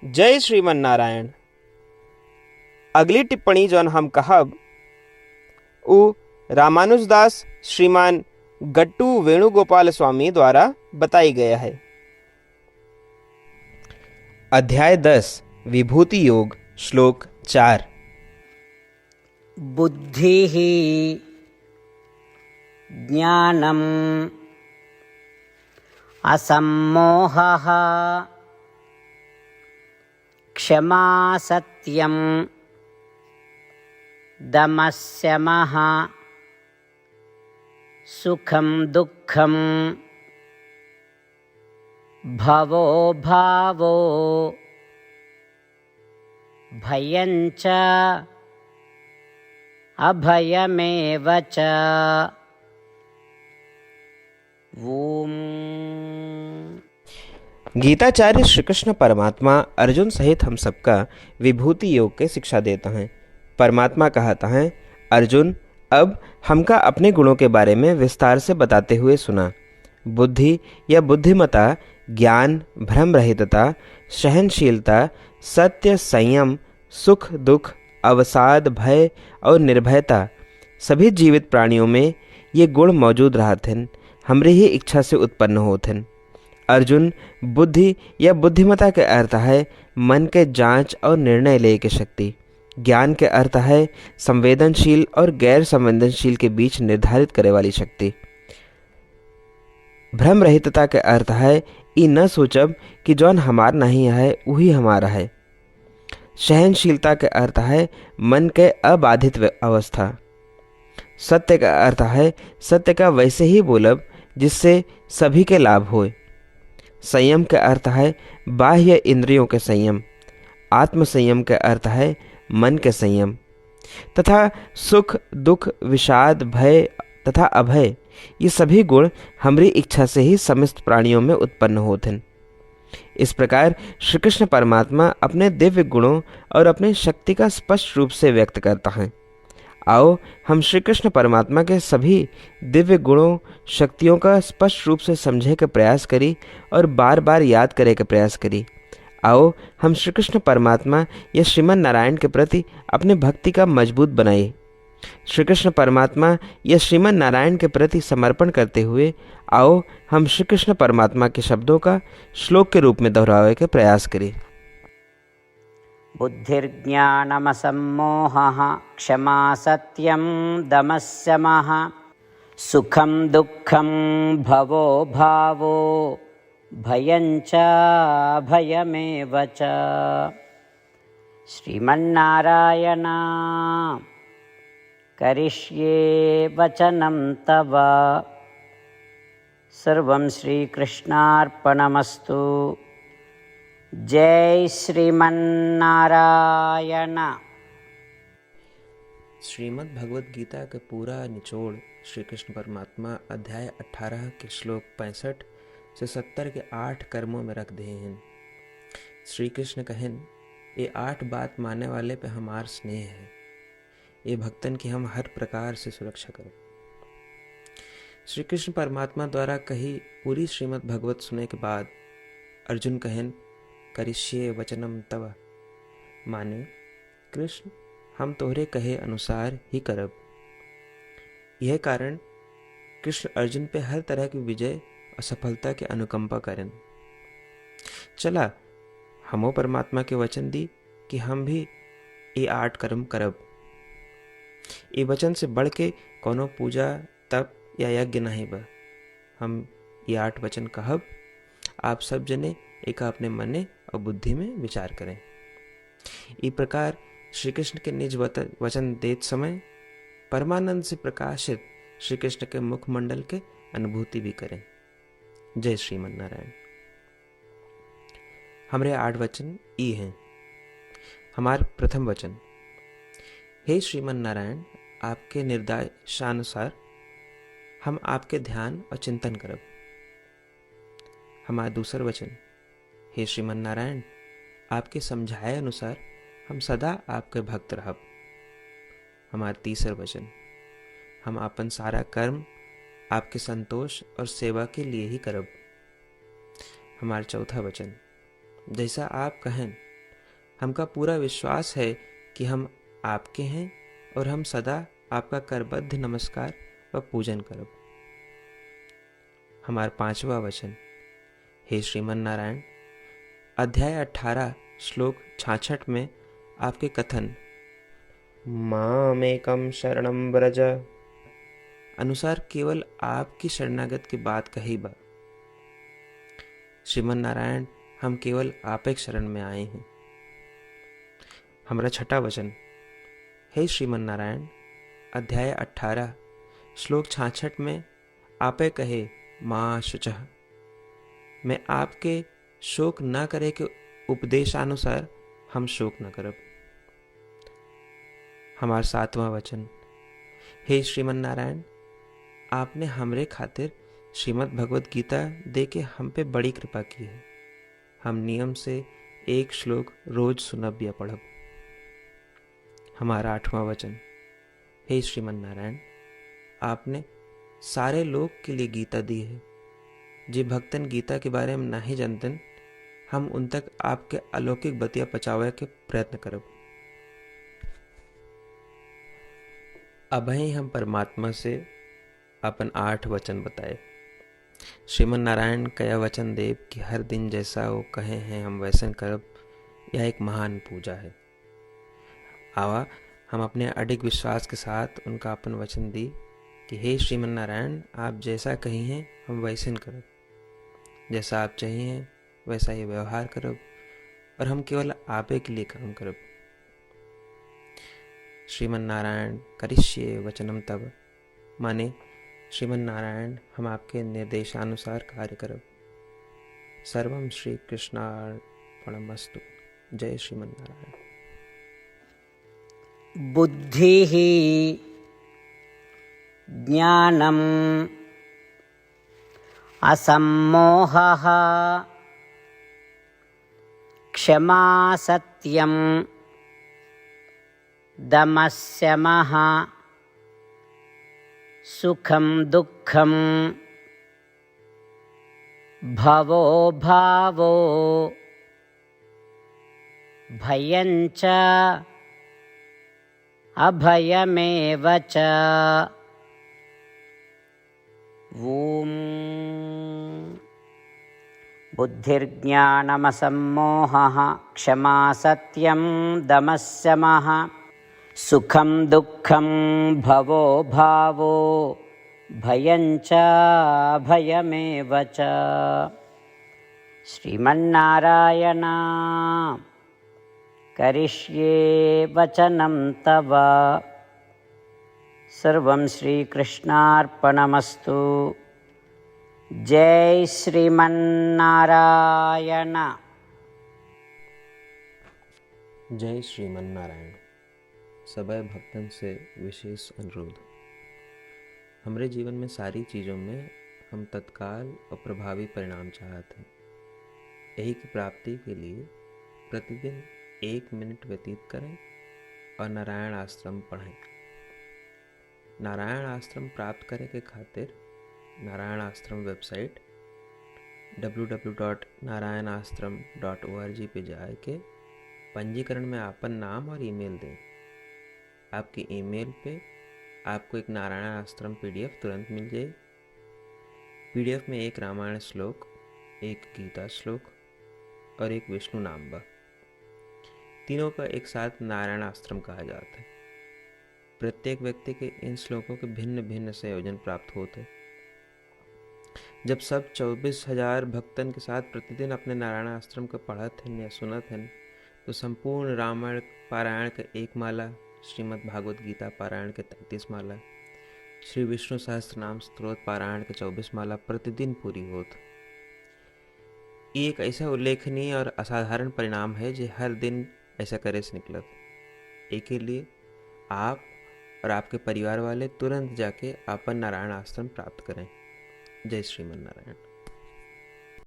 जय श्रीमन नारायण। अगली टिप्पणी जौन हम कहब उ रामानुजदास श्रीमान गट्टू वेणुगोपाल स्वामी द्वारा बताई गया है। अध्याय 10 विभूति योग श्लोक 4। बुद्धिः ज्ञानम् असम्मोहः क्षमा सत्यं दमः शमः सुखं दुःखं भवो भावो भयं च अभयमेव च। ओम। गीताचार्य श्री कृष्ण परमात्मा अर्जुन सहित हम सबका विभूति योग के शिक्षा देता है। परमात्मा कहता है, अर्जुन अब हमका अपने गुणों के बारे में विस्तार से बताते हुए सुना। बुद्धि या बुद्धिमता, ज्ञान, भ्रम रहितता, सहनशीलता, सत्य, संयम, सुख दुख, अवसाद, भय और निर्भयता, सभी जीवित प्राणियों में ये गुण मौजूद रहते, हमरे ही इच्छा से उत्पन्न होते। अर्जुन, बुद्धि या बुद्धिमता के अर्थ है मन के जांच और निर्णय ले की शक्ति। ज्ञान के अर्थ है संवेदनशील और गैर संवेदनशील के बीच निर्धारित करे वाली शक्ति। भ्रम रहितता के अर्थ है ई न सोचब कि जौन हमार नहीं है वही हमारा है। सहनशीलता के अर्थ है मन के अबाधित अवस्था। सत्य का अर्थ है सत्य का वैसे ही बोलब जिससे सभी के लाभ होए। संयम के अर्थ है बाह्य इंद्रियों के संयम। आत्म संयम के अर्थ है मन के संयम। तथा सुख दुख, विषाद, भय तथा अभय, ये सभी गुण हमारी इच्छा से ही समस्त प्राणियों में उत्पन्न होते हैं। इस प्रकार श्री कृष्ण परमात्मा अपने दिव्य गुणों और अपनी शक्ति का स्पष्ट रूप से व्यक्त करता है। आओ हम श्री कृष्ण परमात्मा के सभी दिव्य गुणों शक्तियों का स्पष्ट रूप से समझे के प्रयास करी और बार बार याद करे के प्रयास करी। आओ हम श्री कृष्ण परमात्मा या श्रीमन नारायण के प्रति अपने भक्ति का मजबूत बनाइए। श्री कृष्ण परमात्मा या श्रीमन नारायण के प्रति समर्पण करते हुए आओ हम श्री कृष्ण परमात्मा के शब्दों का श्लोक के रूप में दोहरावे के प्रयास करें। बुद्धिर्ज्ञानमसम्मोहः क्षमा सत्यं दमः शमः सुखं दुःखं भवो भावो भयं च भयमेव च। श्रीमन्नारायण करिष्ये वचनं तव। सर्वं श्रीकृष्णार्पणमस्तु। जय श्रीमन्नारायण। श्रीमद् भगवद गीता का पूरा निचोड़ श्री कृष्ण परमात्मा अध्याय 18 के श्लोक 65 से 70 के 8 कर्मों में रख दिए हैं। श्री कृष्ण कहन, ये 8 बात मानने वाले पे हमार स्नेह है। ये भक्तन की हम हर प्रकार से सुरक्षा करें। श्री कृष्ण परमात्मा द्वारा कही पूरी श्रीमद् भगवत सुने के बाद अर्जुन कहन, करिष्ये वचनम तव, माने कृष्ण हम तोहरे कहे अनुसार ही करब। यह कारण कृष्ण अर्जुन पे हर तरह की विजय और सफलता के अनुकंपा करें। चला हमो परमात्मा के वचन दी कि हम भी ये 8 कर्म करब। ये वचन से बढ़ के कोनो पूजा तप या यज्ञ नहीं बा। हम ये 8 वचन कहब, आप सब जने एक अपने मने और बुद्धि में विचार करें। इस प्रकार श्री कृष्ण के निज वचन देत समय परमानंद से प्रकाशित श्री कृष्ण के मुखमंडल के अनुभूति भी करें। जय श्रीमन नारायण। हमारे 8 वचन ई हैं। हमार प्रथम वचन, हे श्रीमन नारायण, आपके निर्देशानुसार हम आपके ध्यान और चिंतन करब। हमारा दूसर वचन, हे श्रीमन नारायण, आपके समझाए अनुसार हम सदा आपके भक्त रहब। हमारा तीसर वचन, हम अपन सारा कर्म आपके संतोष और सेवा के लिए ही करब। हमारा चौथा वचन, जैसा आप कहें हमका पूरा विश्वास है कि हम आपके हैं और हम सदा आपका करबद्ध नमस्कार व पूजन करब। हमार 5वां वचन। हे श्रीमन नारायण, अध्याय 18 श्लोक 66 में आपके कथन मामेकम शरणम व्रज अनुसार केवल आपकी शरणागत की बात कही बा। श्रीमन नारायण, हम केवल आप एक शरण में आए हैं। हमारा 6वां वचन। हे श्रीमन नारायण, अध्याय 18 श्लोक 66 में आपे कहे माँ शुचः, मैं आपके शोक न करे के उपदेशानुसार हम शोक न करब। हमार 7वां वचन। हे श्रीमन नारायण, आपने हमरे खातिर श्रीमद् भगवत गीता दे के हम पे बड़ी कृपा की है। हम नियम से एक श्लोक रोज सुनब या पढ़ब। हमारा 8वां वचन। हे श्रीमन नारायण, आपने सारे लोग के लिए गीता दी है। जे भक्तन गीता के बारे में नहीं जानतन, हम उन तक आपके अलौकिक बतिया पहुंचावे के प्रयत्न करब। अभय हम परमात्मा से अपन 8 वचन बताए। श्रीमन नारायण कया वचन देव कि हर दिन जैसा वो कहे हैं हम वैसन करब, यह एक महान पूजा है। आवा हम अपने अडिग विश्वास के साथ उनका अपन वचन दी कि हे श्रीमन नारायण, आप जैसा कही हैं हम वैसन करब, जैसा आप चाहिए वैसा ही व्यवहार करब और हम केवल आपे के लिए काम करब। श्रीमन नारायण करिष्ये वचनम तब, माने श्रीमन नारायण हम आपके निर्देशानुसार कार्य करब। सर्वम श्री कृष्णार्पणमस्तु। जय श्रीमन नारायण। बुद्धिः ज्ञानम् असम्मोहः क्षमा सत्यं दमः शमः सुखं दुःखं भवो भावो भयं च अभयमेव च। ॐ बुद्धिर्ज्ञानमसम्मोहः क्षमा सत्यं दमः शमः सुखं दुःखं भवो भावो भयं च भयमेव च। श्रीमन्नारायण करिष्ये वचनं तव। सर्वं श्रीकृष्णार्पणमस्तु। जय श्रीमन्नारायण। जय श्रीमन नारायण। सबै भक्तन से विशेष अनुरोध। हमरे जीवन में सारी चीज़ों में हम तत्काल और प्रभावी परिणाम चाहते हैं। यही की प्राप्ति के लिए प्रतिदिन 1 मिनट व्यतीत करें और नारायण आश्रम पढ़ें। नारायण आश्रम प्राप्त करे के खातिर नारायण आश्रम वेबसाइट www.narayanashram.org पे जाए के पंजीकरण में आपन नाम और ईमेल दें। आपके ईमेल पे आपको एक नारायण आश्रम PDF तुरंत मिल जाए। PDF में एक रामायण श्लोक, एक गीता श्लोक और एक विष्णु नाम बा। तीनों का एक साथ नारायण आश्रम कहा जाता है। प्रत्येक व्यक्ति के इन श्लोकों के भिन्न भिन्न संयोजन प्राप्त होते। जब सब 24,000 भक्तन के साथ प्रतिदिन अपने नारायण आश्रम को पढ़त हैं या सुनत हैं, तो संपूर्ण रामायण पारायण के 1 माला, श्रीमद् भागवत गीता पारायण के 33 माला, श्री विष्णु सहस्त्रनाम स्तोत्र पारायण के 24 माला प्रतिदिन पूरी होत। ये एक ऐसा उल्लेखनीय और असाधारण परिणाम है जो हर दिन ऐसा करे से निकलत। एक के लिए आप और आपके परिवार वाले तुरंत जाके अपन नारायण आश्रम प्राप्त करें। जय श्रीमन नारायण।